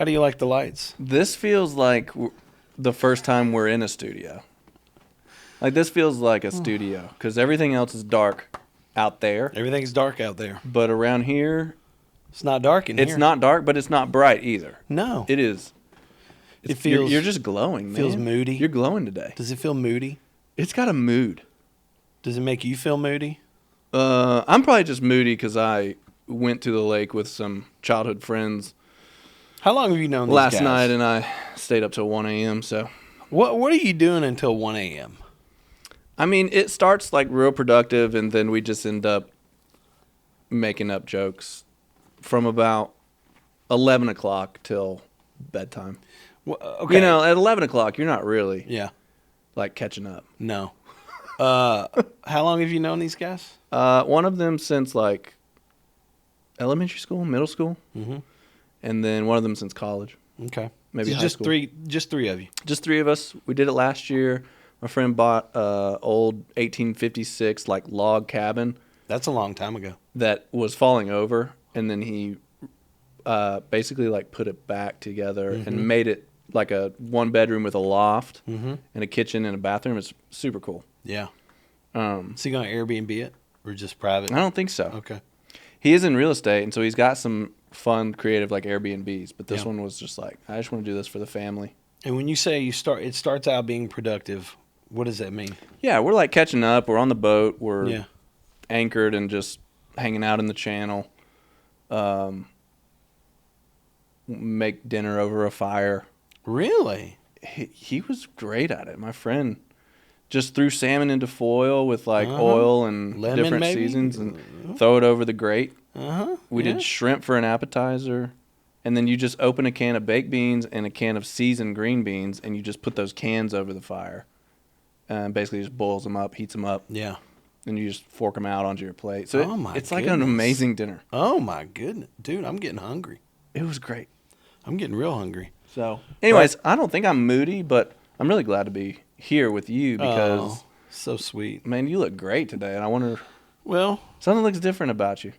How do you like the lights? This feels like the first time we're in a studio. Like, this feels like a studio because everything else is dark out there. Everything's dark out there. But around here, it's not dark in here. It's not dark, but it's not bright either. No. It is. It feels... You're just glowing, man. Feels moody. You're glowing today. Does it feel moody? It's got a mood. Does it make you feel moody? I'm probably just moody because I went to the lake with some childhood friends. How long have you known these guys? Last night, and I stayed up till 1 a.m., so... What are you doing until 1 a.m.? I mean, it starts, like, real productive, and then we just end up making up jokes from about 11 o'clock till bedtime. Well, okay. You know, at 11 o'clock, you're not really, like, catching up. No. How long have you known these guys? One of them since, like, elementary school, middle school, and then one of them since college. Okay. Maybe so high school. Just three of you. Just three of us. We did it last year. My friend bought old 1856 like log cabin. That's a long time ago. That was falling over, and then he basically like put it back together and made it like a one bedroom with a loft and a kitchen and a bathroom. It's super cool. Yeah. Is he gonna Airbnb it or just private? I don't think so. Okay. He is in real estate, and so he's got some fun, creative like Airbnbs. But this one was just like, I just want to do this for the family. And when you say it starts out being productive, what does that mean? Yeah, we're like catching up. We're on the boat. We're anchored and just hanging out in the channel. Make dinner over a fire. Really? He was great at it. My friend just threw salmon into foil with like oil and lemon, different maybe? seasons and throw it over the grate. We Yeah. did shrimp for an appetizer. And then you just open a can of baked beans and a can of seasoned green beans, and you just put those cans over the fire. And basically just boils them up, heats them up. Yeah. And you just fork them out onto your plate. So it's like an goodness. amazing dinner. Oh, my goodness. Dude, I'm getting hungry. It was great. I'm getting real hungry. So, anyways, I don't think I'm moody, but I'm really glad to be here with you because... so sweet. Man, you look great today, and I wonder... Well... Something looks different about you.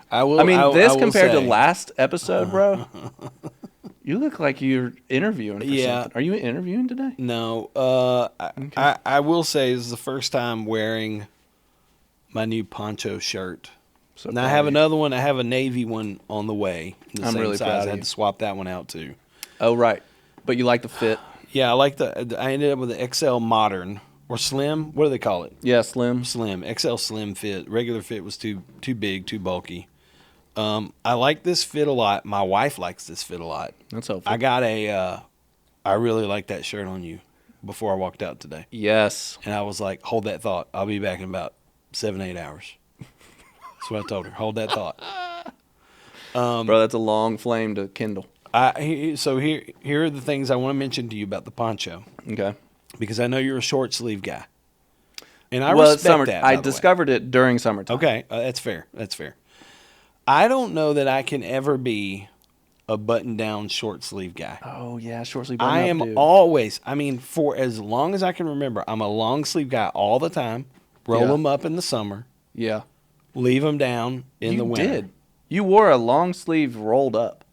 I will. This I will compared to say, last episode, bro. You look like you're interviewing for something. Are you interviewing today? No. I will say this is the first time wearing my new poncho shirt. So now I have another one. I have a navy one on the way. The I'm same really size. proud of I had you. to swap that one out too. Oh, right. But you like the fit? Yeah, I like I ended up with the XL Modern or Slim. What do they call it? Yeah, slim. Slim. XL Slim fit. Regular fit was too big, too bulky. I like this fit a lot. My wife likes this fit a lot. That's helpful. I got I really like that shirt on you before I walked out today. Yes. And I was like, hold that thought. I'll be back in about 7-8 hours. That's what I told her. Hold that thought. Bro, that's a long flame to kindle. So here are the things I want to mention to you about the poncho. Okay. Because I know you're a short sleeve guy. And I respect that. I discovered it during summertime. Okay. That's fair. That's fair. I don't know that I can ever be a button-down short-sleeve guy. Oh, yeah, short-sleeve I am dude. always, for as long as I can remember, I'm a long-sleeve guy all the time. Roll them up in the summer. Yeah. Leave them down in the winter. You did. You wore a long sleeve rolled up,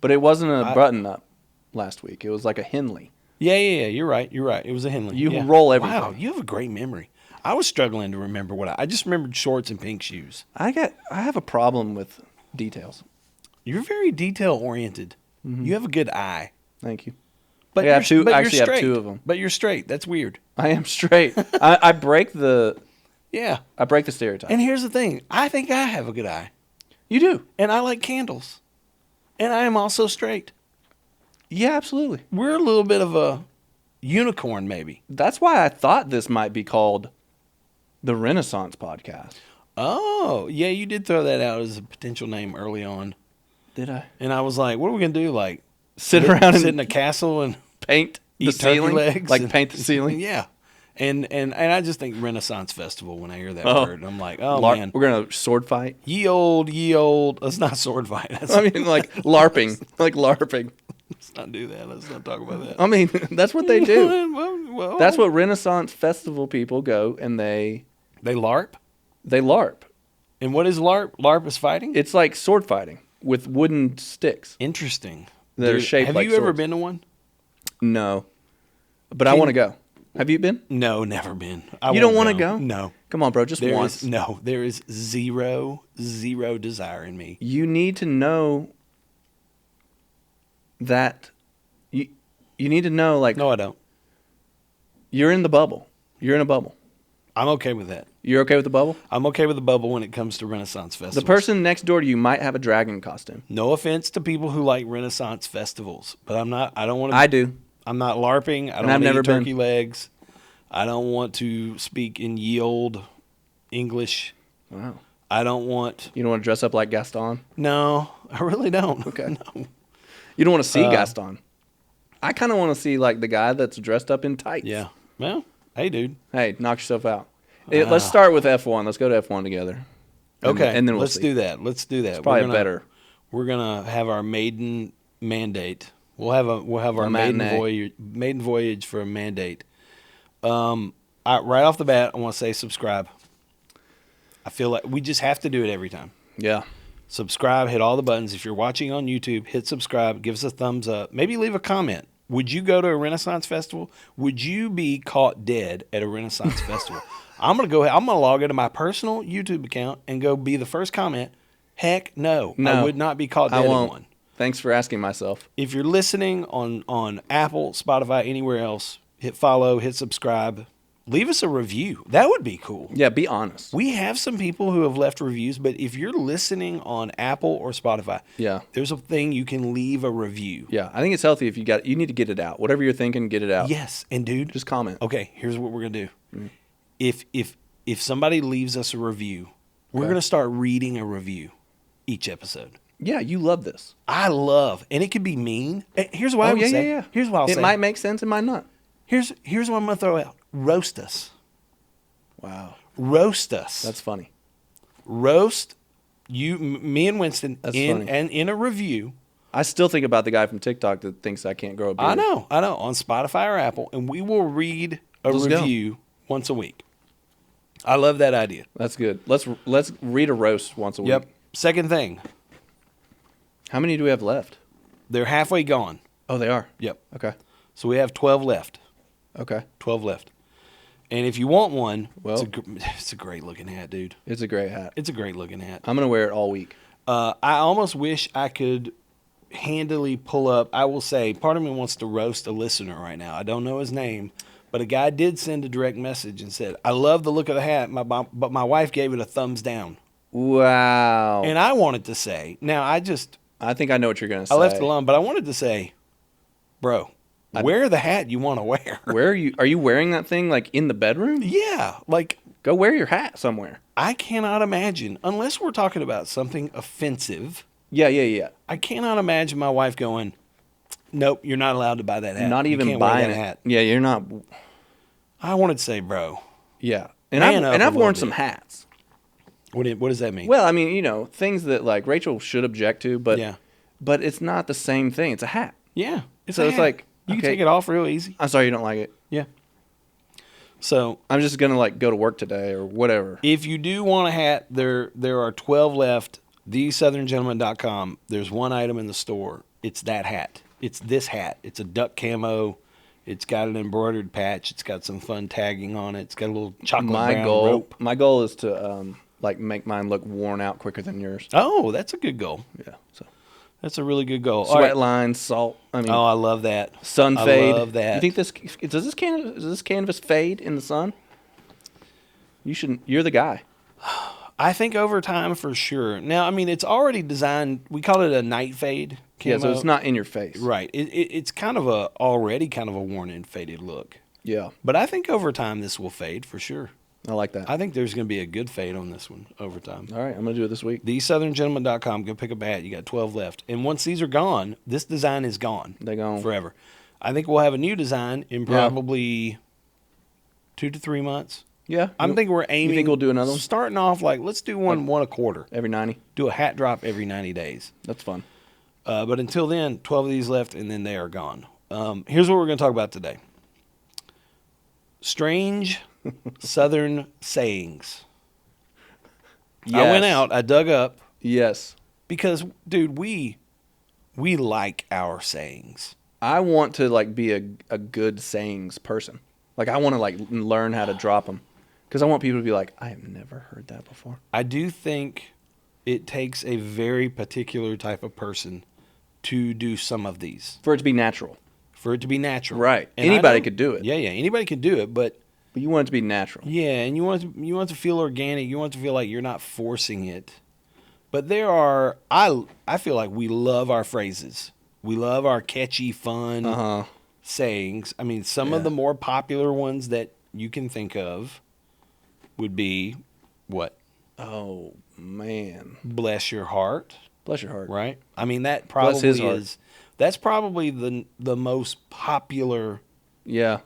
but it wasn't a button-up last week. It was like a Henley. Yeah. You're right. It was a Henley. You roll everything. Wow, you have a great memory. I was struggling to remember I just remembered shorts and pink shoes. I have a problem with details. You're very detail oriented. Mm-hmm. You have a good eye. Thank you. But I have two of them. But you're straight. That's weird. I am straight. I break the I break the stereotype. And here's the thing. I think I have a good eye. You do. And I like candles. And I am also straight. Yeah, absolutely. We're a little bit of a unicorn, maybe. That's why I thought this might be called the Renaissance Podcast. Oh, yeah, you did throw that out as a potential name early on. Did I? And I was like, what are we going to do? Like, sit in a castle and paint the ceiling? Legs like paint the ceiling? Yeah. And I just think Renaissance Festival when I hear that word. I'm like, man. We're going to sword fight? Ye old. Let's not sword fight. I mean, like LARPing. Like LARPing. Let's not do that. Let's not talk about that. I mean, that's what they do. well, that's what Renaissance Festival people go and they LARP? They LARP. And what is LARP? LARP is fighting? It's like sword fighting with wooden sticks. Interesting. that are shaped Have like you ever swords. been to one? No. But I want to go. Have you been? No, never been. You don't want to go? No. Come on, bro, just once. There is zero desire in me. You need to know that you need to know, like, No, I don't. you're in the bubble. You're in a bubble. I'm okay with that. You're okay with the bubble? I'm okay with the bubble when it comes to Renaissance festivals. The person next door to you might have a dragon costume. No offense to people who like Renaissance festivals, but I'm not. I don't want to. I do. I'm not LARPing. I don't I've want to never eat turkey been. legs. I don't want to speak in ye old English. Wow. I don't want. You don't want to dress up like Gaston? No, I really don't. Okay. No. You don't want to see Gaston? I kind of want to see, like, the guy that's dressed up in tights. Yeah. Well, hey, dude. Hey, knock yourself out. Let's start with F1. Let's go to F1 together. Okay. And then we'll let's see. do that. Let's do that. It's probably better. We're gonna have our maiden mandate. We'll have our maiden voyage for a mandate. Right off the bat, I want to say subscribe. I feel like we just have to do it every time. Yeah. Subscribe, hit all the buttons. If you're watching on YouTube, hit subscribe, give us a thumbs up. Maybe leave a comment. Would you go to a Renaissance festival? Would you be caught dead at a Renaissance festival? I'm gonna log into my personal YouTube account and go be the first comment. Heck no. I would not be caught dead at one. Thanks for asking myself. If you're listening on Apple, Spotify, anywhere else, hit follow, hit subscribe. Leave us a review. That would be cool. Yeah, be honest. We have some people who have left reviews, but if you're listening on Apple or Spotify, there's a thing you can leave a review. Yeah, I think it's healthy if you need to get it out. Whatever you're thinking, get it out. Yes, and dude, just comment. Okay, here's what we're gonna do. If somebody leaves us a review, we're gonna start reading a review each episode. Yeah, you love this. I love, and it could be mean. Here's what I would say. Here's what I'll say. It might make sense. It might not. Here's what I'm gonna throw out. Roast us. Wow. Roast us. That's funny. Roast me and Winston funny. in a review. I still think about the guy from TikTok that thinks I can't grow a beard. I know. On Spotify or Apple, and we will read a review once a week. I love that idea. That's good. Let's read a roast once a week. Yep. Second thing. How many do we have left? They're halfway gone. Oh, they are? Yep. Okay. So we have 12 left. Okay. 12 left. And if you want one, well, it's a great looking hat, dude. It's a great hat. It's a great looking hat. I'm going to wear it all week. I almost wish I could handily pull up. I will say, part of me wants to roast a listener right now. I don't know his name, but a guy did send a direct message and said, I love the look of the hat, but my wife gave it a thumbs down. Wow. And I wanted to say, I think I know what you're going to say. I left it alone, but I wanted to say, bro, wear the hat you want to wear. Are you wearing that thing like in the bedroom? Yeah, like go wear your hat somewhere. I cannot imagine, unless we're talking about something offensive. Yeah. I cannot imagine my wife going, nope, you're not allowed to buy that hat. Not even buying that hat. Yeah, you're not. I wanted to say, bro. Yeah, and I've worn some hats. What does that mean? Well, I mean, things that like Rachel should object to, but it's not the same thing. It's a hat. Yeah, it's like. You can take it off real easy. I'm sorry you don't like it. Yeah. So I'm just gonna like go to work today or whatever. If you do want a hat, there are 12 left. TheSouthernGentleman.com. There's one item in the store. It's that hat. It's this hat. It's a duck camo. It's got an embroidered patch. It's got some fun tagging on it. It's got a little chocolate brown rope. My goal is to make mine look worn out quicker than yours. Oh, that's a good goal. Yeah. So. That's a really good goal. Sweat lines, salt. I love that. Sun fade. I love that. You think does this canvas fade in the sun? You're the guy. I think over time for sure. Now, I mean, it's already designed. We call it a night fade camo. Yeah, so it's not in your face. Right. It's kind of already kind of a worn and faded look. Yeah. But I think over time this will fade for sure. I like that. I think there's going to be a good fade on this one over time. All right, I'm going to do it this week. TheSouthernGentleman.com. Go pick up a hat. You got 12 left. And once these are gone, this design is gone. They're gone. Forever. I think we'll have a new design in probably 2 to 3 months. Yeah. I'm thinking we're aiming. You think we'll do another one? Starting off let's do one a quarter. Every 90? Do a hat drop every 90 days. That's fun. But until then, 12 of these left, and then they are gone. Here's what we're going to talk about today. Strange Southern sayings. Yes. I went out, I dug up. Yes. Because, dude, we We like our sayings. I want to like be a good sayings person. Like I want to like learn how to drop them because I want people to be like, I have never heard that before. I do think it takes a very particular type of person to do some of these. For it to be natural. For it to be natural. Right. And Anybody could do it. Yeah, anybody could do it, but you want it to be natural. Yeah, and you want it to feel organic. You want it to feel like you're not forcing it. But there are I feel like we love our phrases. We love our catchy, fun sayings. I mean, some of the more popular ones that you can think of would be what? Oh, man. Bless your heart. Bless your heart. Right? I mean, that probably heart. That's probably the most popular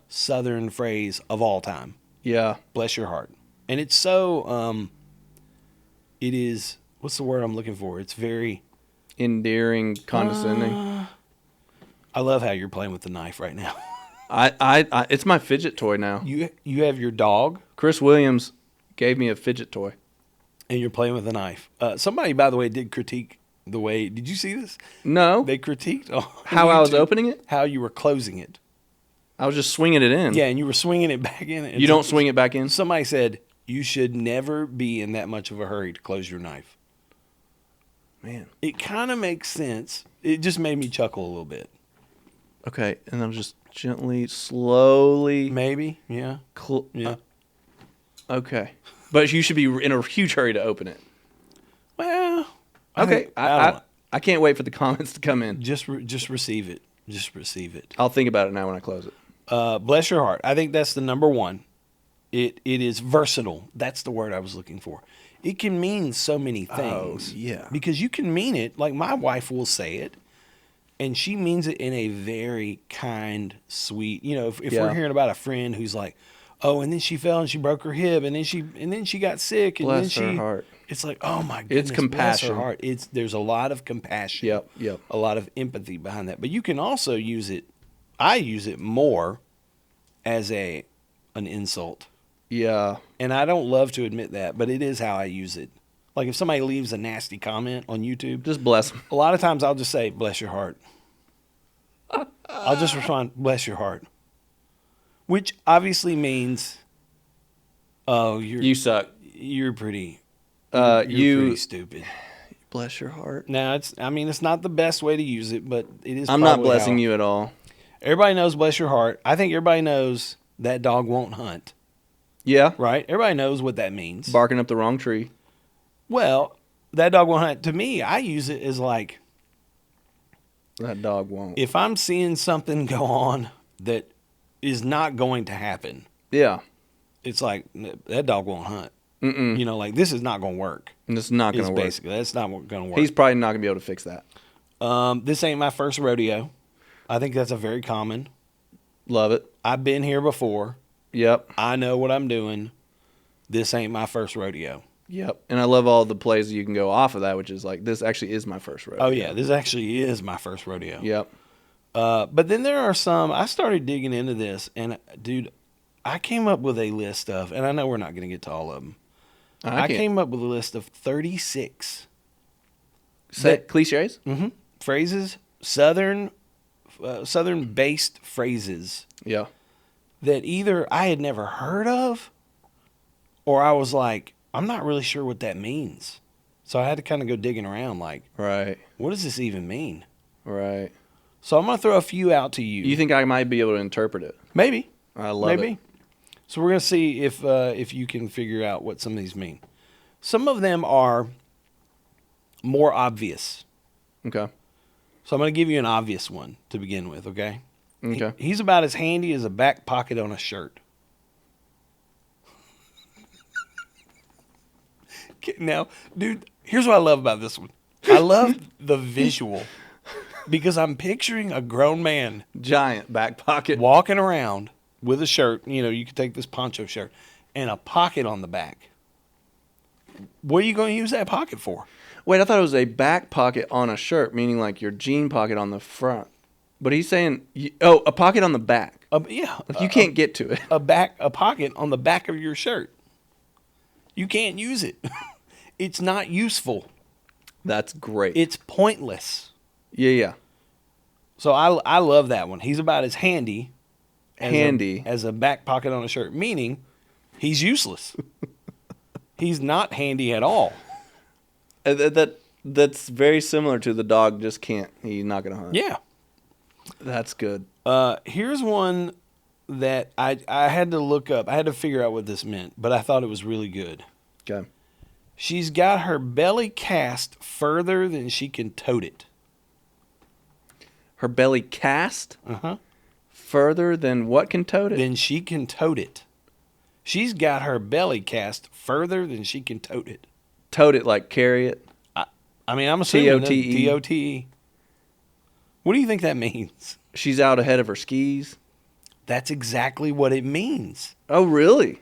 Southern phrase of all time. Yeah. Bless your heart. And it's so it is, what's the word I'm looking for? It's very endearing, condescending. I love how you're playing with the knife right now. I it's my fidget toy now. You have your dog. Chris Williams gave me a fidget toy. And you're playing with a knife. Somebody, by the way, did critique the way. Did you see this? No. They critiqued how YouTube, I was opening it? How you were closing it. I was just swinging it in. Yeah, and you were swinging it back in. You don't swing it back in? Somebody said you should never be in that much of a hurry to close your knife. Man. It kind of makes sense. It just made me chuckle a little bit. Okay, and I'm just gently, slowly. Maybe, yeah. Yeah. Okay. But you should be in a huge hurry to open it. Well, okay. I can't wait for the comments to come in. Just receive it. Just receive it. I'll think about it now when I close it. Bless your heart. I think that's the number one. It is versatile. That's the word I was looking for. It can mean so many things. Oh, yeah. Because you can mean it. Like my wife will say it, and she means it in a very kind, sweet. You know, if we're hearing about a friend who's like, oh, and then she fell and she broke her hip, and then she got sick, and bless then her heart. It's like, oh my goodness, it's compassion. Bless her heart. There's a lot of compassion. Yep. A lot of empathy behind that. But you can also use it. I use it more as an insult. Yeah. And I don't love to admit that, but it is how I use it. Like if somebody leaves a nasty comment on YouTube, just bless them. A lot of times I'll just say, bless your heart. I'll just respond, bless your heart. Which obviously means, oh, you suck. You're pretty pretty stupid. Bless your heart. Now, it's not the best way to use it, but it is. I'm not blessing you at all. Everybody knows bless your heart. I think everybody knows that dog won't hunt. Yeah. Right? Everybody knows what that means. Barking up the wrong tree. Well, that dog won't hunt. To me, I use it as like, that dog won't. If I'm seeing something go on that is not going to happen. Yeah. It's like, that dog won't hunt. Mm-mm. You know, like, this is not going to work. And it's not going to work. Basically, that's not going to work. He's probably not going to be able to fix that. This ain't my first rodeo. I think that's a very common. Love it. I've been here before. Yep. I know what I'm doing. This ain't my first rodeo. Yep. And I love all the plays you can go off of that, which is like, this actually is my first rodeo. Oh, yeah. This actually is my first rodeo. Yep. But then there are some, I started digging into this, and dude, I came up with a list of, and I know we're not going to get to all of them. I came up with a list of 36. Cliches? Mm-hmm. Phrases, Southern-based phrases. Yeah. That either I had never heard of, or I was like, I'm not really sure what that means. So I had to kind of go digging around, like, right, what does this even mean? Right. So I'm going to throw a few out to you. You think I might be able to interpret it? Maybe. I love it. So we're going to see if you can figure out what some of these mean. Some of them are more obvious. Okay. So I'm going to give you an obvious one to begin with, okay? Okay. He's about as handy as a back pocket on a shirt. Now, dude, here's what I love about this one. I love the visual because I'm picturing a grown man. Giant back pocket. Walking around with a shirt. You know, you could take this poncho shirt and a pocket on the back. What are you going to use that pocket for? Wait, I thought it was a back pocket on a shirt, meaning like your jean pocket on the front. But he's saying, a pocket on the back. Yeah. Like you can't get to it. A pocket on the back of your shirt. You can't use it. It's not useful. That's great. It's pointless. Yeah. So I love that one. He's about as handy as a back pocket on a shirt, meaning he's useless. He's not handy at all. That's very similar to the dog just can't. He's not going to hunt. Yeah. That's good. Here's one that I had to look up. I had to figure out what this meant, but I thought it was really good. Okay. She's got her belly cast further than she can tote it. Her belly cast Uh-huh. further than what can tote it? Then she can tote it. She's got her belly cast further than she can tote it. Tote it, like carry it. I mean, I'm assuming T-O-T-E. T-O-T-E. What do you think that means? She's out ahead of her skis. That's exactly what it means. Oh, really?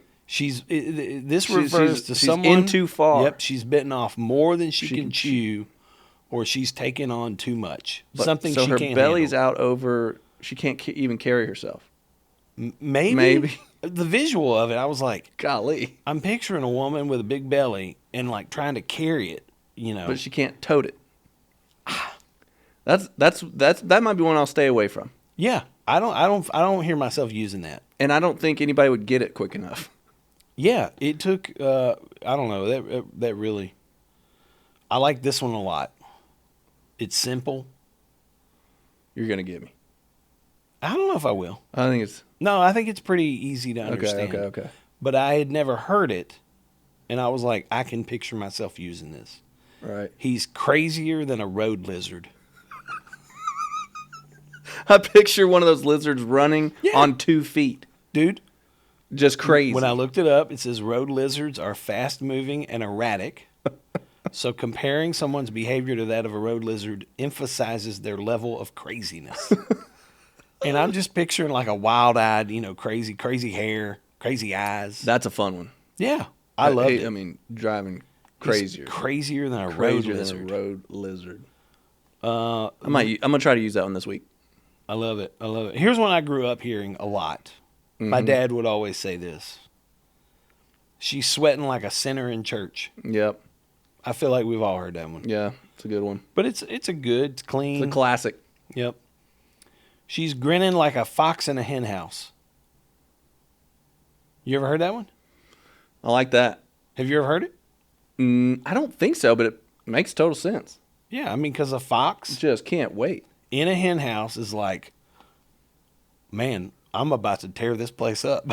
This refers to someone in too far. Yep, she's bitten off more than she can chew, or she's taken on too much. Something so she her can't belly's handle. out over. She can't even carry herself. Maybe the visual of it, I was like, golly, I'm picturing a woman with a big belly and like trying to carry it, you know. But she can't tote it. That might be one I'll stay away from. Yeah, I don't hear myself using that. And I don't think anybody would get it quick enough. Yeah, it took. I don't know that really. I like this one a lot. It's simple. You're gonna get me. I don't know if I will. I think it's No, I think it's pretty easy to understand. Okay. But I had never heard it, and I was like, I can picture myself using this. Right. He's crazier than a road lizard. I picture one of those lizards running Yeah. on 2 feet. Dude, Just crazy. when I looked it up, it says road lizards are fast-moving and erratic. So comparing someone's behavior to that of a road lizard emphasizes their level of craziness. And I'm just picturing like a wild-eyed, crazy hair, crazy eyes. That's a fun one. Yeah, I love it. I mean, driving crazier. He's crazier than a road Crazier lizard. than a road lizard. I'm I'm gonna try to use that one this week. I love it. Here's one I grew up hearing a lot. My dad would always say this. She's sweating like a sinner in church. Yep. I feel like we've all heard that one. Yeah, it's a good one. But it's it's clean. It's a classic. Yep. She's grinning like a fox in a hen house. You ever heard that one? I like that. Have you ever heard it? I don't think so, but it makes total sense. Yeah, I mean, because a fox Just can't wait. in a hen house is like, man, I'm about to tear this place up.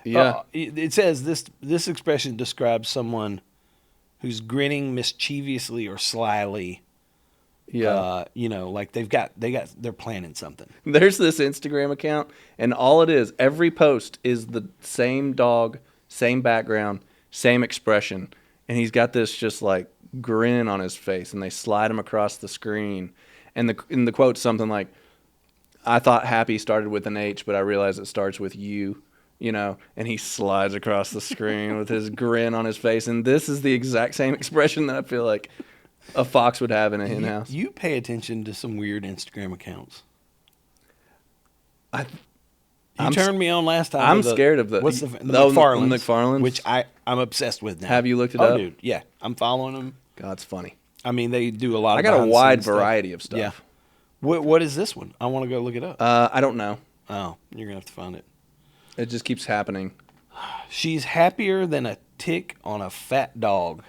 Yeah. It says this expression describes someone who's grinning mischievously or slyly. Yeah. Like they're planning something. There's this Instagram account, and all it is, every post is the same dog, same background, same expression, and he's got this just like grin on his face, and they slide him across the screen, and the quote's something like, "I thought happy started with an H, but I realized it starts with U." And he slides across the screen with his grin on his face, and this is the exact same expression that I feel like a fox would have in a hen house. You pay attention to some weird Instagram accounts. You turned me on last time. I'm scared of the what's the McFarlanes, McFarlanes, which I'm obsessed with now. Have you looked it Oh, up? dude, yeah, I'm following them. God, it's funny. I mean, they do a lot. I of got a behind the wide scenes stuff. variety of stuff. Yeah. What is this one? I want to go look it up. I don't know. Oh, you're gonna have to find it. It just keeps happening. She's happier than a tick on a fat dog.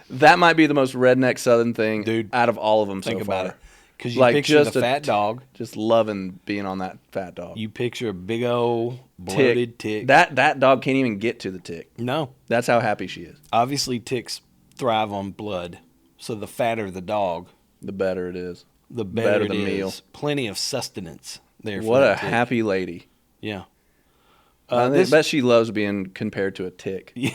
That might be the most redneck Southern thing, Dude, out of all of them so Think far. about it. Because you Like, picture just the a fat dog. Just loving being on that fat dog. You picture a big old bloated tick. That dog can't even get to the tick. No. That's how happy she is. Obviously, ticks thrive on blood. So the fatter the dog, The better it is. the better the it is. meal. Plenty of sustenance there. What for a that tick. happy lady. Yeah. I bet she loves being compared to a tick Yeah.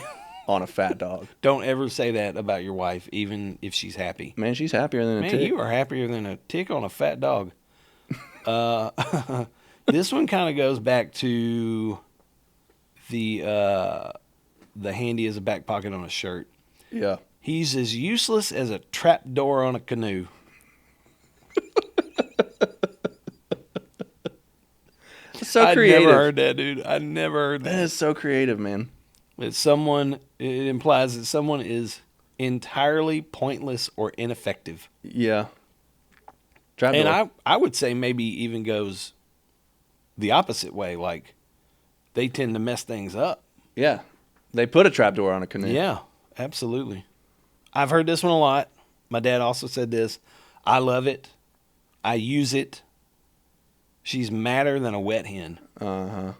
on a fat dog. Don't ever say that about your wife, even if she's happy. Man, she's happier than a Man, tick. you are happier than a tick on a fat dog. This one kind of goes back to the handy as a back pocket on a shirt. Yeah. He's as useless as a trap door on a canoe. So creative. I never heard that, dude. I never heard That that. is so creative, man. It implies that someone is entirely pointless or ineffective. Yeah. Trapdoor. And I would say maybe even goes the opposite way. Like, they tend to mess things up. Yeah. They put a trapdoor on a canoe. Yeah, absolutely. I've heard this one a lot. My dad also said this. I love it. I use it. She's madder than a wet hen. Uh-huh.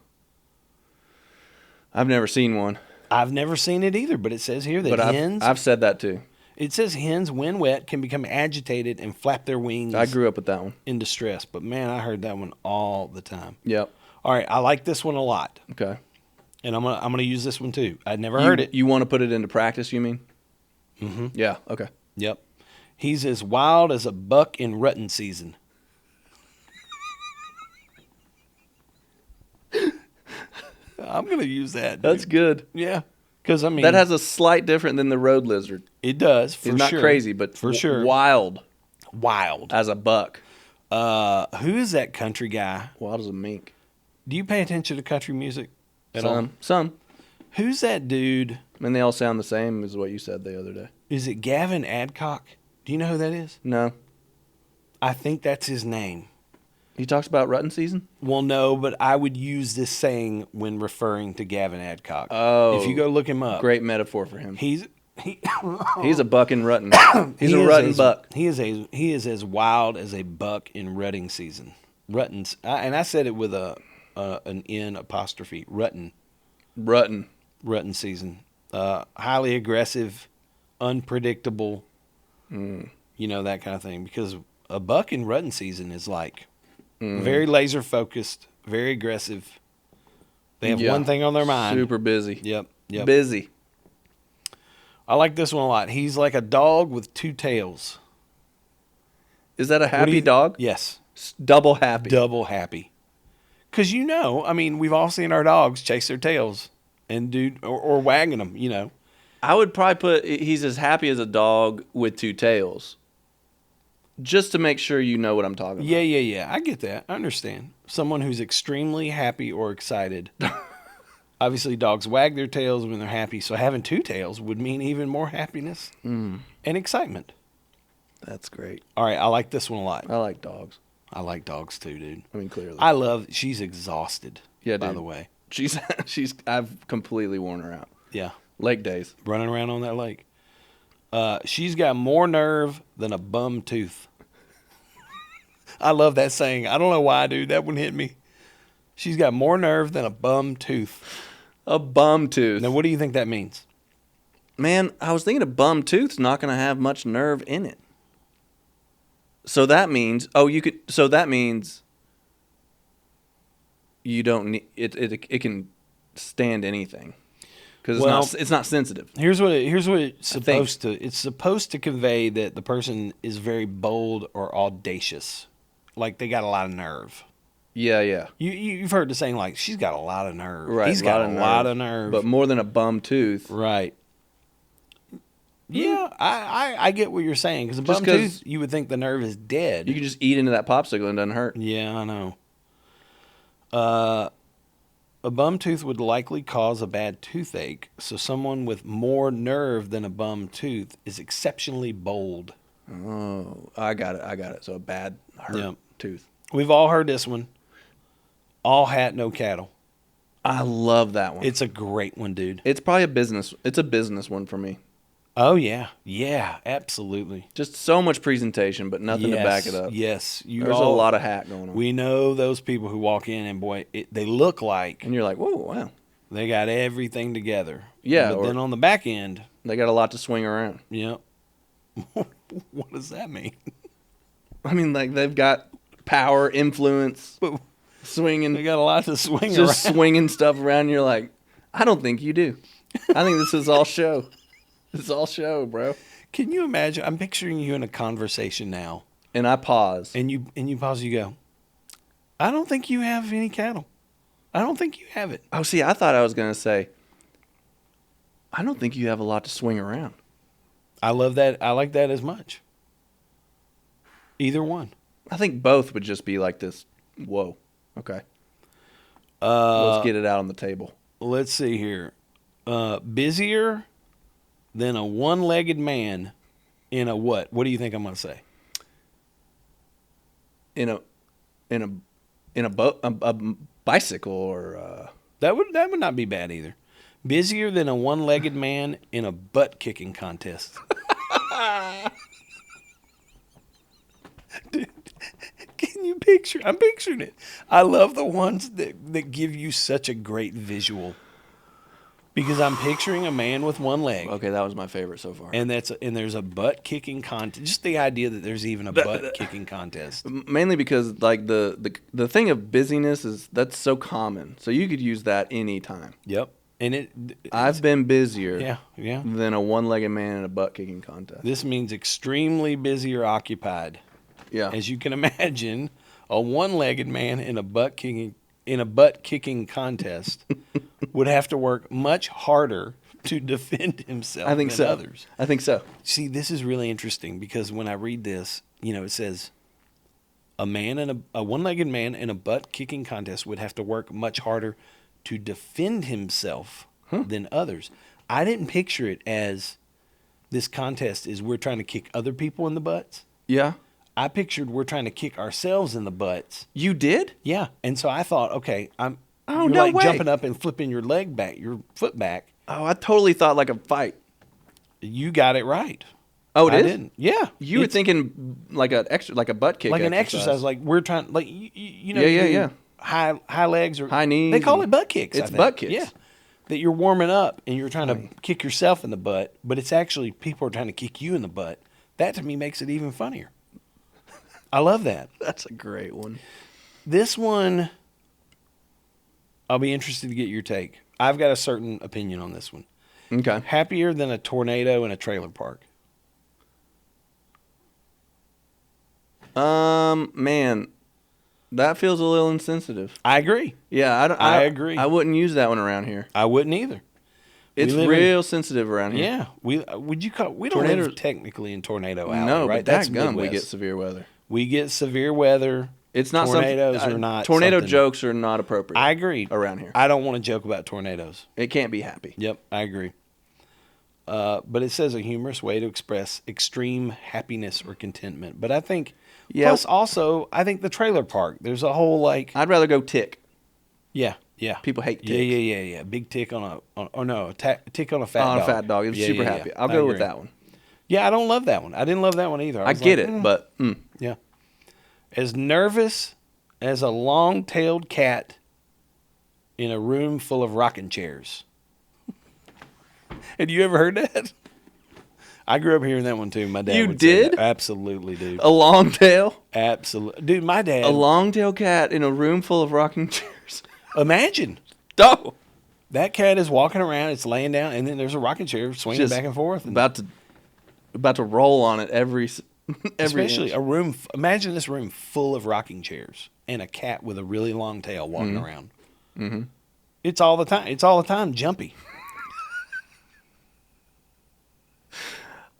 I've never seen one. I've never seen it either, but it says here that hens... I've said that too. It says hens, when wet, can become agitated and flap their wings. I grew up with that one. In distress. But, man, I heard that one all the time. Yep. All right, I like this one a lot. Okay. And I'm gonna use this one too. I'd never heard it. You want to put it into practice, you mean? Mm-hmm. Yeah, okay. Yep. He's as wild as a buck in rutting season. I'm going to use that. That's good. Yeah. Because, I mean... That has a slight different than the road lizard. It does, for He's sure. not crazy, but for sure. Wild. Wild. As a buck. Who is that country guy? Wild as a mink. Do you pay attention to country music at all? Some. Who's that dude? I mean, they all sound the same as what you said the other day. Is it Gavin Adcock? Do you know who that is? No. I think that's his name. He talks about rutting season? Well, no, but I would use this saying when referring to Gavin Adcock. Oh. If you go look him up. Great metaphor for him. He's a buck in rutting. He's a rutting buck. He is as wild as a buck in rutting season. Ruttons, and I said it with an N apostrophe. Rutting season. Highly aggressive, unpredictable. You know, that kind of thing. Because a buck in rutting season is like very laser focused, very aggressive. They have one thing on their mind. Super busy. Yep. Busy. I like this one a lot. He's like a dog with two tails. Is that a happy dog? Yes. Double happy. Double happy. Because, you know, I mean, we've all seen our dogs chase their tails and or wagging them, you know. I would probably put he's as happy as a dog with two tails. Just to make sure you know what I'm talking about. Yeah. I get that. I understand. Someone who's extremely happy or excited. Obviously, dogs wag their tails when they're happy, so having two tails would mean even more happiness and excitement. That's great. All right, I like this one a lot. I like dogs. I like dogs too, dude. I mean, clearly. She's exhausted, by the way. I've completely worn her out. Yeah. Lake days. Running around on that lake. She's got more nerve than a bum tooth. I love that saying. I don't know why, dude. That one hit me. She's got more nerve than a bum tooth. A bum tooth. Now, what do you think that means? Man, I was thinking a bum tooth's not going to have much nerve in it. So that means, you don't need it can stand anything. Because it's not sensitive. Here's what it's supposed to. It's supposed to convey that the person is very bold or audacious, like they got a lot of nerve. Yeah. You've heard the saying like she's got a lot of nerve. Right. He's got a lot of nerve, but more than a bum tooth. Right. Yeah, I get what you're saying because a bum tooth, you would think the nerve is dead. You can just eat into that popsicle and it doesn't hurt. Yeah, I know. A bum tooth would likely cause a bad toothache, so someone with more nerve than a bum tooth is exceptionally bold. Oh, I got it. So a bad tooth. We've all heard this one. All hat, no cattle. I love that one. It's a great one, dude. It's probably a business one for me. Oh, yeah. Yeah, absolutely. Just so much presentation, but nothing to back it up. Yes. There's a lot of hat going on. We know those people who walk in and, boy, they look like... And you're like, whoa, wow. They got everything together. Yeah. But then on the back end... They got a lot to swing around. Yep. What does that mean? I mean, like, they've got power, influence, swinging. They got a lot to swing around. Just swinging stuff around, and you're like, I don't think you do. I think this is all show. It's all show, bro. Can you imagine? I'm picturing you in a conversation now. And I pause. And you pause, you go, I don't think you have any cattle. I don't think you have it. Oh, see, I thought I was going to say, I don't think you have a lot to swing around. I love that. I like that as much. Either one. I think both would just be like this. Whoa. Okay. Let's get it out on the table. Let's see here. Busier than a one-legged man in a what? What do you think I'm going to say? In a boat, a bicycle, or That would not be bad either. Busier than a one-legged man in a butt-kicking contest. Dude, can you picture? I'm picturing it. I love the ones that give you such a great visual. Because I'm picturing a man with one leg. Okay, that was my favorite so far. And there's a butt kicking contest. Just the idea that there's even a butt kicking contest. Mainly because like the thing of busyness that's so common. So you could use that anytime. Yep. And I've been busier yeah. than a one-legged man in a butt kicking contest. This means extremely busy or occupied. Yeah. As you can imagine, a one-legged man in a butt kicking contest would have to work much harder to defend himself than others. I think so. See, this is really interesting because when I read this, it says a one-legged man in a butt kicking contest would have to work much harder to defend himself than others. I didn't picture it as this contest is we're trying to kick other people in the butts. Yeah. I pictured we're trying to kick ourselves in the butts. You did? Yeah. And so I thought, okay, you're no like way. jumping up and flipping your leg back, your foot back. Oh, I totally thought like a fight. You got it right. Oh, it I is? didn't. Yeah. You were thinking like a butt kick, like an exercise. Like we're trying, like Yeah. high legs or high knees. They call it butt kicks. It's butt kicks. Yeah. That you're warming up and you're trying to kick yourself in the butt, but it's actually people are trying to kick you in the butt. That to me makes it even funnier. I love that. That's a great one. This one, I'll be interested to get your take. I've got a certain opinion on this one. Okay. Happier than a tornado in a trailer park. Man, that feels a little insensitive. I agree. Yeah, I agree. I wouldn't use that one around here. I wouldn't either. It's real sensitive around here. Yeah. We don't live technically in tornado alley, no, right? But that's gum. We get severe weather. We get severe weather. It's not tornadoes are not tornado something. Jokes are not appropriate. I agree. Around here, I don't want to joke about tornadoes. It can't be happy. Yep, I agree. But it says a humorous way to express extreme happiness or contentment. But I think, plus also, I think the trailer park. There's a whole like. I'd rather go tick. Yeah. People hate ticks. Yeah. Big tick on a tick on a fat dog. On a fat dog. It was super happy. I'll go with that one. Yeah, I don't love that one. I didn't love that one either. I get it, but yeah. As nervous as a long-tailed cat in a room full of rocking chairs. Had you ever heard that? I grew up hearing that one too. My dad. You would say did? that. Absolutely, dude. A long tail? Absolutely, dude. My dad. A long-tailed cat in a room full of rocking chairs. Imagine. Oh. That cat is walking around. It's laying down, and then there's a rocking chair swinging Just back and forth. About to roll on it every Especially inch. a room. Imagine this room full of rocking chairs and a cat with a really long tail walking around. Mm-hmm. It's all the time. It's all the time jumpy.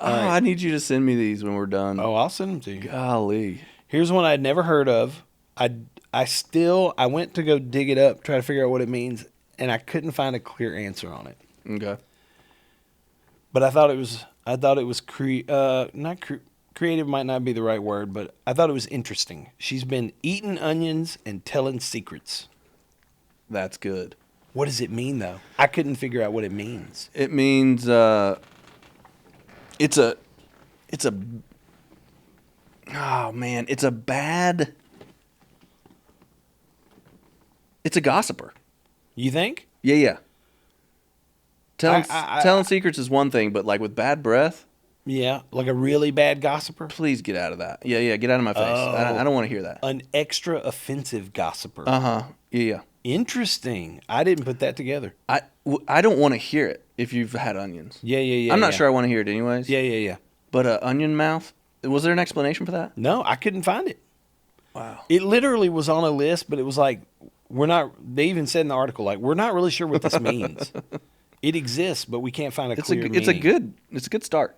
Right. I need you to send me these when we're done. Oh, I'll send them to you. Golly. Here's one I'd never heard of. I went to go dig it up, try to figure out what it means, and I couldn't find a clear answer on it. Okay. But I thought it was creative might not be the right word, but I thought it was interesting. She's been eating onions and telling secrets. That's good. What does it mean, though? I couldn't figure out what it means. It means it's a gossiper. You think? Yeah. Telling secrets is one thing, but like with bad breath. Yeah, like a really bad gossiper. Please get out of that. Yeah, get out of my face. I don't want to hear that. An extra offensive gossiper. Yeah. Interesting. I didn't put that together. I don't want to hear it if you've had onions. Yeah. I'm not sure I want to hear it anyways. Yeah. But onion mouth. Was there an explanation for that? No, I couldn't find it. Wow. It literally was on a list, but it was like they even said in the article, like, we're not really sure what this means. It exists, but we can't find a clear meaning. It's a good start.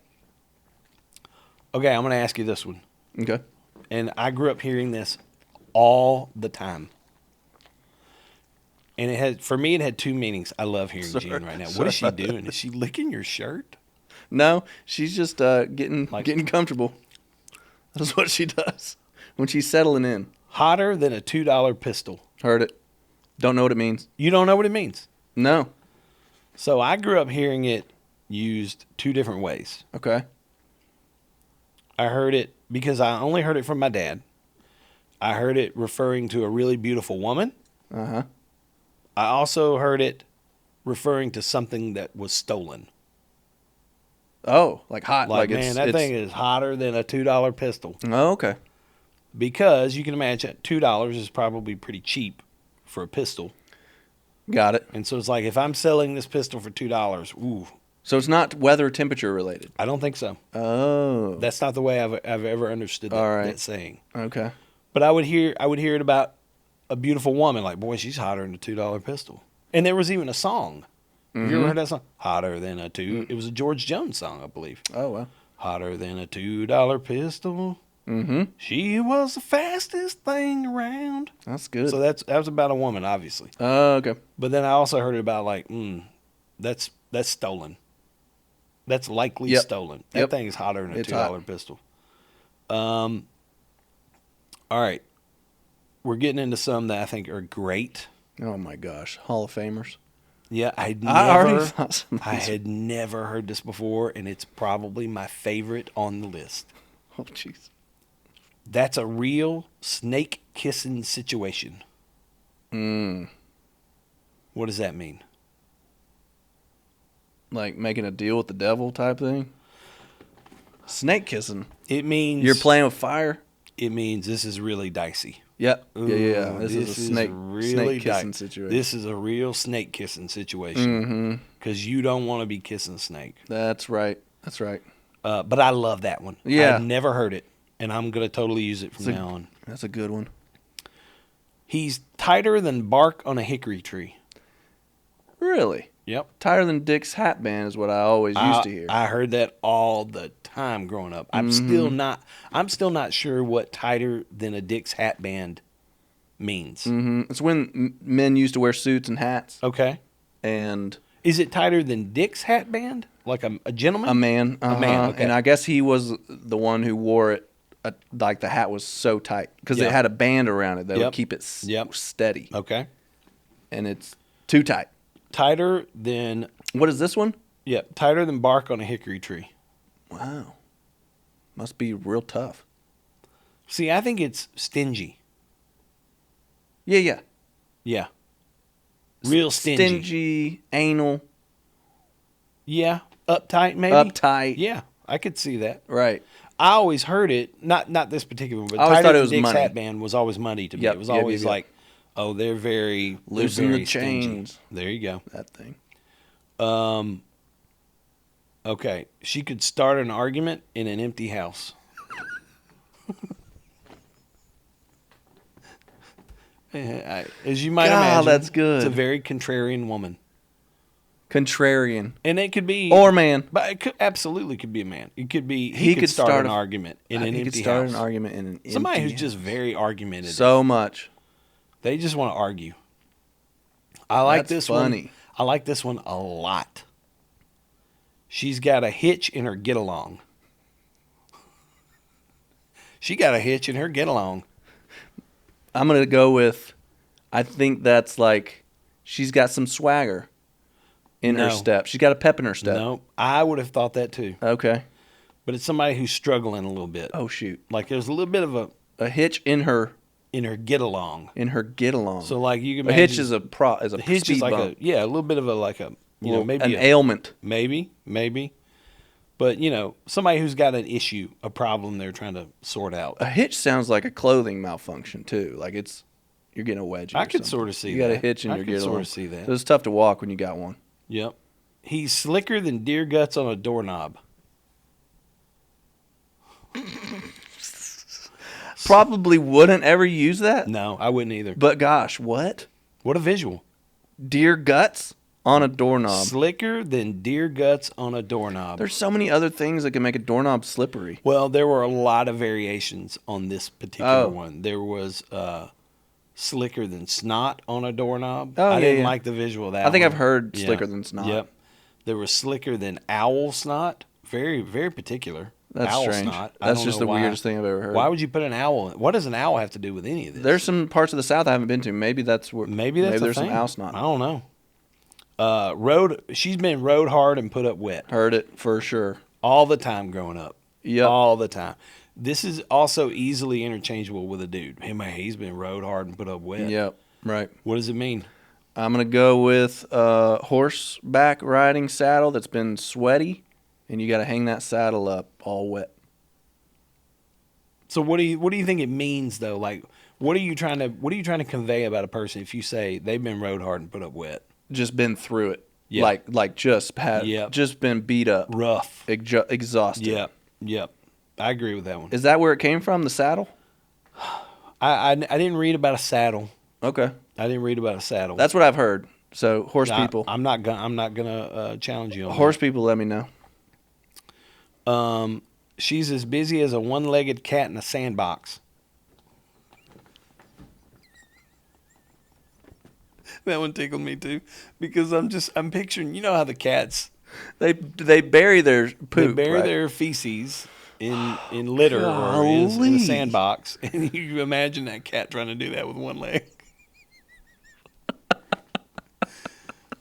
Okay, I'm going to ask you this one. Okay. And I grew up hearing this all the time. And for me, it had two meanings. I love hearing Sorry, Jean right now. What is she doing? Is she licking your shirt? No, she's just getting comfortable. That's what she does when she's settling in. Hotter than a $2 pistol. Heard it. Don't know what it means. You don't know what it means? No. So I grew up hearing it used two different ways. Okay. I heard it because I only heard it from my dad. I heard it referring to a really beautiful woman. Uh-huh. I also heard it referring to something that was stolen. Oh, like hot. Like man, that thing is hotter than a $2 pistol. Oh, okay. Because you can imagine $2 is probably pretty cheap for a pistol. Got it. And so it's like if I'm selling this pistol for $2, ooh. So it's not weather temperature related? I don't think so. Oh. That's not the way I've ever understood that saying. Okay. But I would hear it about a beautiful woman, like, boy, she's hotter than a $2 pistol. And there was even a song. Have you ever heard that song? Hotter than a two. It was a George Jones song, I believe. Oh, wow. Hotter than a $2 pistol. Mm-hmm. She was the fastest thing around. That's good. So that was about a woman, obviously. Oh, okay. But then I also heard it about like, that's stolen. That's likely stolen. That thing is hotter than a $2 pistol. All right. We're getting into some that I think are great. Oh my gosh, Hall of Famers. Yeah, I had never heard this before, and it's probably my favorite on the list. Oh, jeez. That's a real snake kissing situation. What does that mean? Like making a deal with the devil type thing? Snake kissing. It means you're playing with fire? It means this is really dicey. Yep. Ooh, yeah. This is a snake kissing situation. This is a real snake kissing situation. Because you don't want to be kissing a snake. That's right. But I love that one. Yeah. I've never heard it, and I'm going to totally use it from now on. That's a good one. He's tighter than bark on a hickory tree. Really? Yep. Tighter than Dick's hat band is what I always used to hear. I heard that all the time growing up. I'm still not sure what tighter than a Dick's hat band means. It's when men used to wear suits and hats. Okay. And is it tighter than Dick's hat band? Like a gentleman? A man. A man, okay. And I guess he was the one who wore it, like the hat was so tight. Because it had a band around it that would keep it steady. Okay. And it's too tight. Tighter than... What is this one? Yeah, tighter than bark on a hickory tree. Wow. Must be real tough. See, I think it's stingy. Yeah. Real stingy. Stingy, anal. Yeah, uptight maybe. Uptight. Yeah, I could see that. Right. I always heard it, not this particular one, but I always tighter thought it than was Dick's money. hat band was always money to me. It was always like, oh, they're very loosen the stingy. chains. There you go. That thing. Okay, she could start an argument in an empty house. As you might imagine, that's good. It's a very contrarian woman. Contrarian. And it could be... Or man. But it absolutely could be a man. It could be... He could start an argument in an empty house. He could start an argument in an empty house. Somebody who's just very argumentative. So much. They just want to argue. I like That's this funny. one. I like this one a lot. She's got a hitch in her get-along. She got a hitch in her get-along. I'm going to go with, I think that's like, she's got some swagger in her step. She's got a pep in her step. No, I would have thought that too. Okay. But it's somebody who's struggling a little bit. Oh, shoot. Like there's a little bit of a hitch in her get-along. In her get-along. So like you can imagine. A hitch is a hitch speed is like bump. a little bit of maybe an ailment. Maybe. But, somebody who's got an issue, a problem they're trying to sort out. A hitch sounds like a clothing malfunction, too. Like you're getting a wedgie. I could sort of see that. You got a hitch in your get-along. I could sort of see that. So it's tough to walk when you got one. Yep. He's slicker than deer guts on a doorknob. Probably wouldn't ever use that. No, I wouldn't either. But gosh, what? What a visual. Deer guts on a doorknob. Slicker than deer guts on a doorknob. There's so many other things that can make a doorknob slippery. Well, there were a lot of variations on this particular one. There was slicker than snot on a doorknob. Oh, I yeah, didn't yeah. like the visual of that. I think one. I've heard Yeah. slicker than snot. Yep. There was slicker than owl snot. Very, very particular. That's owl strange. snot. I That's don't just know the why. weirdest thing I've ever heard. Why would you put an owl? What does an owl have to do with any of this? There's some parts of the South I haven't been to. Maybe that's where. Maybe that's there's a some thing. owl snot. I don't know. She's been rode hard and put up wet Heard it for sure. all the time growing up. Yep. All the time. This is also easily interchangeable with a dude. Hey man, he's been rode hard and put up wet. Yep. Right. What does it mean? I'm gonna go with horseback riding saddle that's been sweaty, and you got to hang that saddle up all wet. So what do you think it means though? Like what are you trying to convey about a person if you say they've been rode hard and put up wet? Just been through it. Yep. Like just had Yep. just been beat up, Rough. exhausted. Yep. I agree with that one. Is that where it came from? The saddle? I didn't read about a saddle. Okay. I didn't read about a saddle. That's what I've heard. So horse people. I'm not gonna challenge you on Horse people, let me know. that. She's as busy as a one-legged cat in a sandbox. That one tickled me too, because I'm picturing, you know how the cats They bury their poop. they bury right? their feces in litter or in a Golly. sandbox, and you imagine that cat trying to do that with one leg.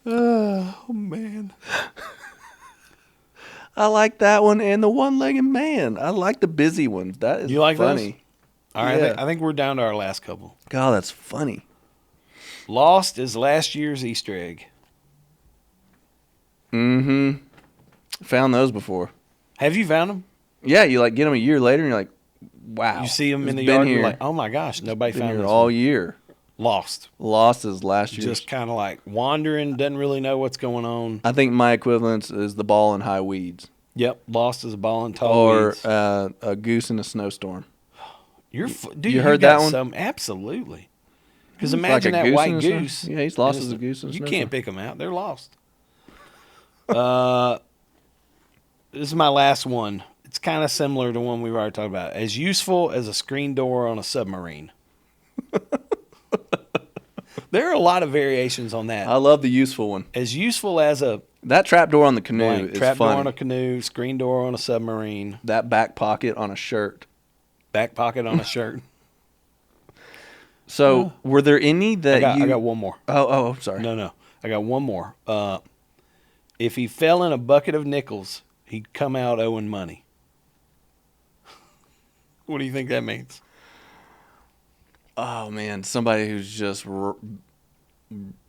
Oh man. I like that one and the one-legged man. I like the busy ones. That is You like funny. those? All right, Yeah. I think we're down to our last couple. God, that's funny. Lost is last year's Easter egg. Mm-hmm. Found those before. Have you found them? Yeah, you like get them a year later and you're like, wow. You see them in it's the been yard, and here. you're like, oh my gosh, nobody been found here this all one. year. Lost. Lost is last year. Just kind of like wandering, doesn't really know what's going on. I think my equivalence is the ball in high weeds. Yep, lost as a ball in tall Or weeds. a goose in a snowstorm. Dude, you heard that one? Absolutely. Because Like imagine a that goose white in a snow- goose. Yeah, he's lost as a goose in a You snowstorm. can't pick them out. They're lost. This is my last one. It's kind of similar to one we've already talked about. As useful as a screen door on a submarine. There are a lot of variations on that. I love the useful one. As useful as a That trap door on the canoe blank, is trap door funny. on a canoe, screen door on a submarine, That back pocket on a shirt. back pocket on a shirt. So, were there any that I got one more. Oh, sorry. No. I got one more. If he fell in a bucket of nickels, he'd come out owing money. What do you think that means? Oh man, somebody who's just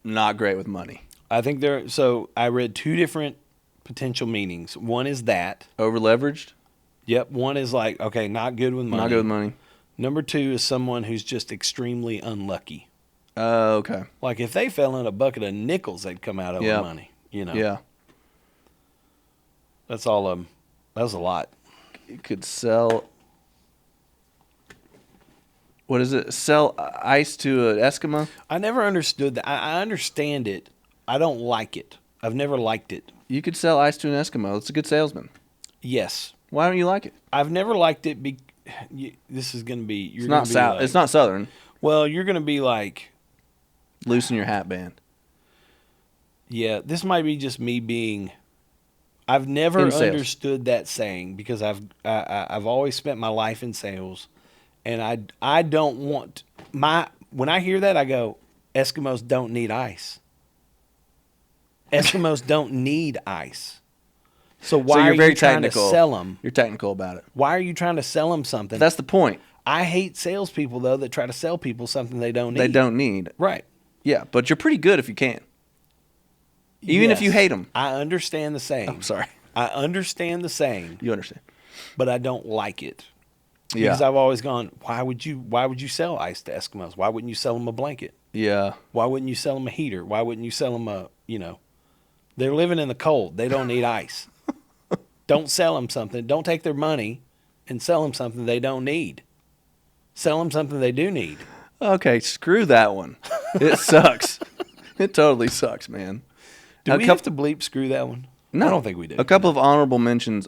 not great with money. I think I read two different potential meanings. One is that. Over leveraged? Yep. One is like, okay, not good with money. Not good with money. Number two is someone who's just extremely unlucky. Okay. Like if they fell in a bucket of nickels, they'd come out owing Yep. money. You know. Yeah. That's all of them. That was a lot. You could sell. What is it? Sell ice to an Eskimo? I never understood that. I understand it. I don't like it. I've never liked it. You could sell ice to an Eskimo. It's a good salesman. Yes. Why don't you like it? I've never liked it. This is going to be. It's not South. It's not Southern. Well, you're going to be like, Loosen your hat band. yeah. This might be just me being. I've never In sales. understood that saying because I've always spent my life in sales, and I don't want when I hear that I go, Eskimos don't need ice. Eskimos don't need ice. So why you're are very you trying technical. to sell them? You're technical about it. Why are you trying to sell them something? That's the point. I hate salespeople though that try to sell people something they don't need. They don't need. Right. Yeah, but you're pretty good if you can. Even if you hate them. I understand the saying. I'm sorry. I understand the saying, You understand. but I don't like it. Yeah. Because I've always gone, why would you sell ice to Eskimos? Why wouldn't you sell them a blanket? Yeah. Why wouldn't you sell them a heater? Why wouldn't you sell them they're living in the cold. They don't need ice. Don't sell them something. Don't take their money and sell them something they don't need. Sell them something they do need. Okay, screw that one. It sucks. It totally sucks, man. Do we have to bleep screw that one? No. I don't think we do. A couple of honorable mentions.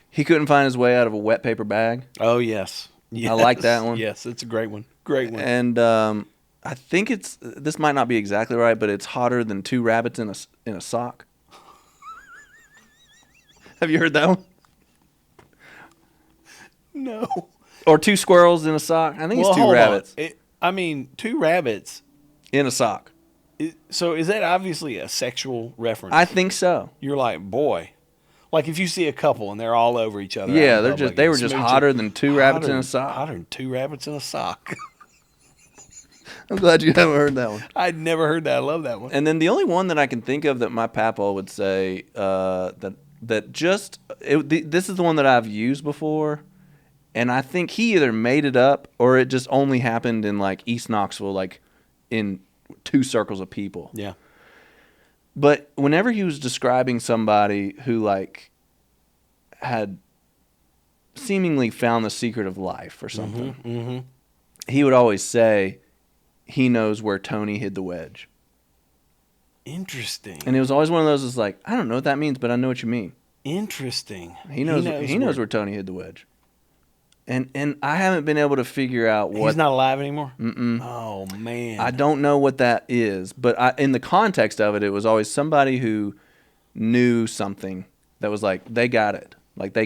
He couldn't find his way out of a wet paper bag. Oh, yes. I like that one. Yes, it's a great one. Great one. And I think this might not be exactly right, but it's hotter than 2 rabbits in a sock. Have you heard that one? No. Or 2 squirrels in a sock. I think it's 2 hold rabbits on. 2 rabbits. in a sock. So is that obviously a sexual reference? I think so. You're like, boy. Like if you see a couple and they're all over each other. Yeah, out in public they and were just smooching, hotter than 2 rabbits in a sock. Hotter than 2 rabbits in a sock. I'm glad you haven't heard that one. I'd never heard that. I love that one. And then the only one that I can think of that my papa would say this is the one that I've used before, and I think he either made it up or it just only happened in like East Knoxville, like in 2 circles of people. Yeah. But whenever he was describing somebody who like had seemingly found the secret of life or something, he would always say, he knows where Tony hid the wedge. Interesting. And it was always one of those that's like, I don't know what that means, but I know what you mean. Interesting. He knows where Tony hid the wedge. And I haven't been able to figure out what... He's not alive anymore? Mm-mm. Oh, man. I don't know what that is, but in the context of it, it was always somebody who knew something that was like, they got it. Like they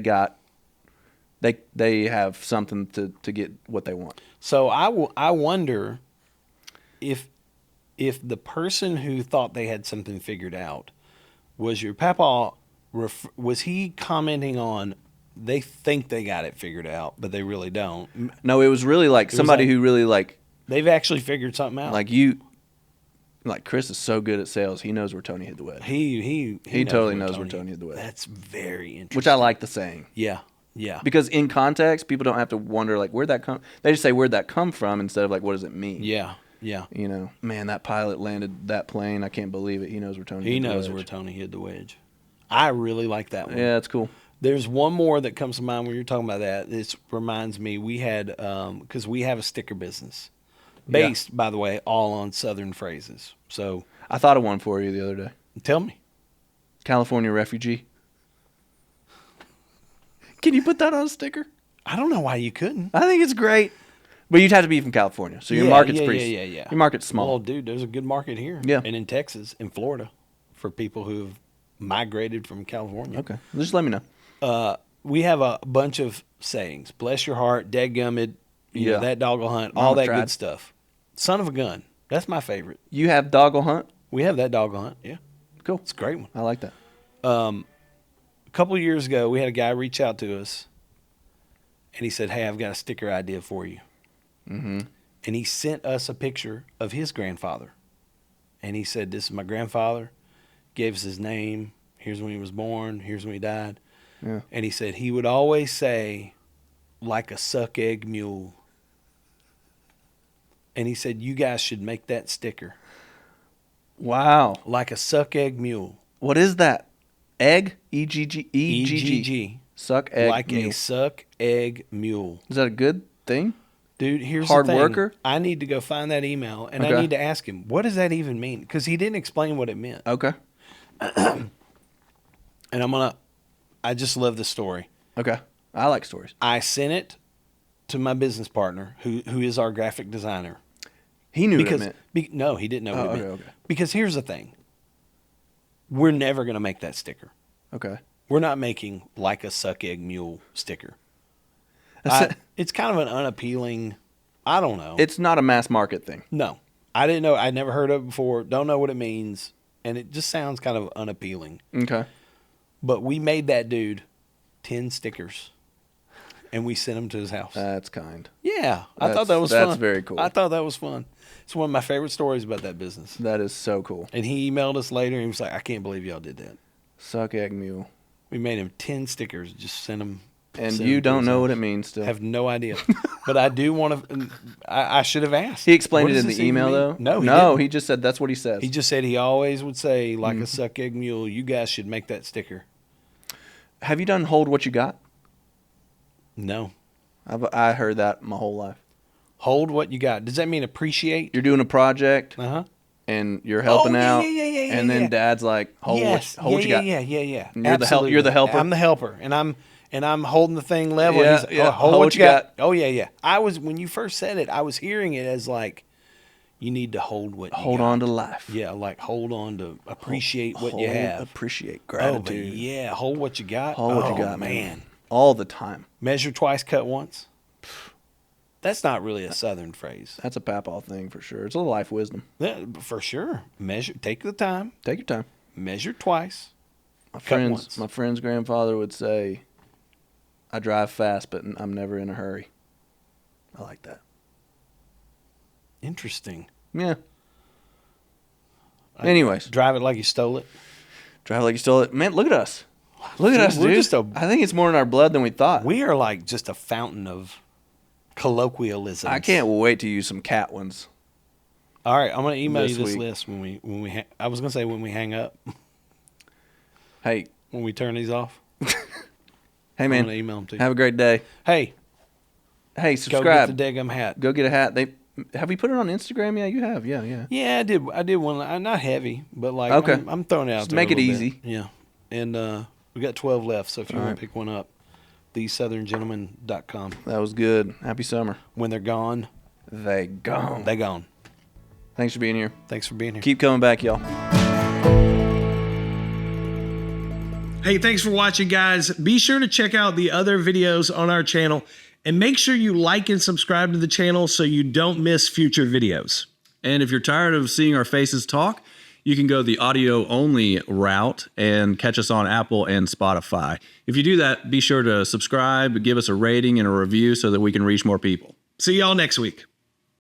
have something to get what they want. So I wonder if the person who thought they had something figured out was your papa, was he commenting on they think they got it figured out, but they really don't? No, it was really like somebody who really like... They've actually figured something out. Like Chris is so good at sales, he knows where Tony hid the wedge. He totally knows where Tony hid the wedge. That's very interesting. Which I like the saying. Yeah. Yeah. Because in context, people don't have to wonder like where'd that come. They just say where'd that come from instead of like what does it mean. Yeah. Yeah. You know, man, that pilot landed that plane. I can't believe it. He knows where Tony. He knows where Tony hid the wedge. I really like that one. Yeah, that's cool. There's one more that comes to mind when you're talking about that. This reminds me, we had because we have a sticker business based, by the way, all on Southern phrases. So I thought of one for you the other day. Tell me. California refugee. Can you put that on a sticker? I don't know why you couldn't. I think it's great. But you'd have to be from California, so your market's pretty. Yeah. Your market's small. Well, dude, there's a good market here. Yeah. And in Texas, in Florida, for people who've migrated from California. Okay, just let me know. We have a bunch of sayings. Bless your heart, dadgummit, you know, that dog will hunt, all that good stuff. Son of a gun. That's my favorite. You have dog will hunt? We have that dog will hunt, yeah. Cool. It's a great one. I like that. A couple of years ago, we had a guy reach out to us, and he said, hey, I've got a sticker idea for you. Mm-hmm. And he sent us a picture of his grandfather. And he said, this is my grandfather. Gave us his name. Here's when he was born. Here's when he died. Yeah. And he said he would always say, like a suck egg mule. And he said, you guys should make that sticker. Wow. Like a suck egg mule. What is that? Egg? E-G-G? E-G-G. Suck egg like mule. a suck egg mule. Is that a good thing? Dude, here's Hard the thing. worker? I need to go find that email, and Okay. I need to ask him, what does that even mean? Because he didn't explain what it meant. Okay. And I just love the story. Okay. I like stories. I sent it to my business partner, who is our graphic designer. He knew what it meant. No, he didn't know what it meant. Okay. Because here's the thing. We're never going to make that sticker. Okay. We're not making like a suck egg mule sticker. It's kind of an unappealing, I don't know. It's not a mass market thing. No. I didn't know. I'd never heard of it before. Don't know what it means. And it just sounds kind of unappealing. Okay. But we made that dude 10 stickers. And we sent them to his house. That's kind. Yeah. I thought that was fun. That's very cool. I thought that was fun. It's one of my favorite stories about that business. That is so cool. And he emailed us later and he was like, I can't believe y'all did that. Suck egg mule. We made him 10 stickers. Just sent them. And you don't know what it means still. I have no idea. But I do want to. I should have asked. He explained it in the email, though? No, he just said that's what he says. He just said he always would say, like a suck egg mule, you guys should make that sticker. Have you done Hold What You Got? No. I heard that my whole life. Hold what you got. Does that mean appreciate? You're doing a project, Uh-huh. and you're helping out, and then yeah. Dad's like, hold what you got. Yeah. And you're the helper. I'm the helper, and and I'm holding the thing level. Yeah, And he's, yeah. oh, hold what you got. Oh yeah, yeah. When you first said it, I was hearing it as like, you need to hold what you Hold got. on to life. Yeah, like hold on to appreciate what you have. Appreciate Oh, but gratitude. yeah, hold what you got. Hold what you got, man. All the time. Measure twice, cut once. That's not really a Southern phrase. That's a papaw thing for sure. It's a life wisdom. Yeah, for sure. Measure. Take the time. Take your time. Measure twice. My friend's grandfather would say, "I drive fast, but I'm never in a hurry." I like that. Interesting. Yeah. Anyways, Drive it like you stole it. drive like you stole it. Man, look at us. Look at us, We're dude. just I think it's more in our blood than we thought. We are like just a fountain of colloquialisms. I can't wait to use some cat ones. All right, I'm gonna email you this this week. list I was gonna say when we hang up, Hey, when we turn these off. hey, I'm man. gonna email them to you. Have a great day. Hey, Hey, go subscribe. get the daggum hat. Go get a hat. Have we put it on Instagram? Yeah, you have. Yeah. Yeah, I did one. Not heavy, but like Okay. I'm throwing it out Just there. make a it little easy. bit. Yeah, and we got 12 left. So if you All want right. to pick one up, thesoutherngentleman.com. That was good. Happy summer. When they're gone, They gone. they gone. Thanks for being here. Thanks for being here. Keep coming back, y'all. Hey, thanks for watching, guys. Be sure to check out the other videos on our channel and make sure you like and subscribe to the channel so you don't miss future videos. And if you're tired of seeing our faces talk, you can go the audio only route and catch us on Apple and Spotify. If you do that, be sure to subscribe, give us a rating and a review so that we can reach more people. See y'all next week.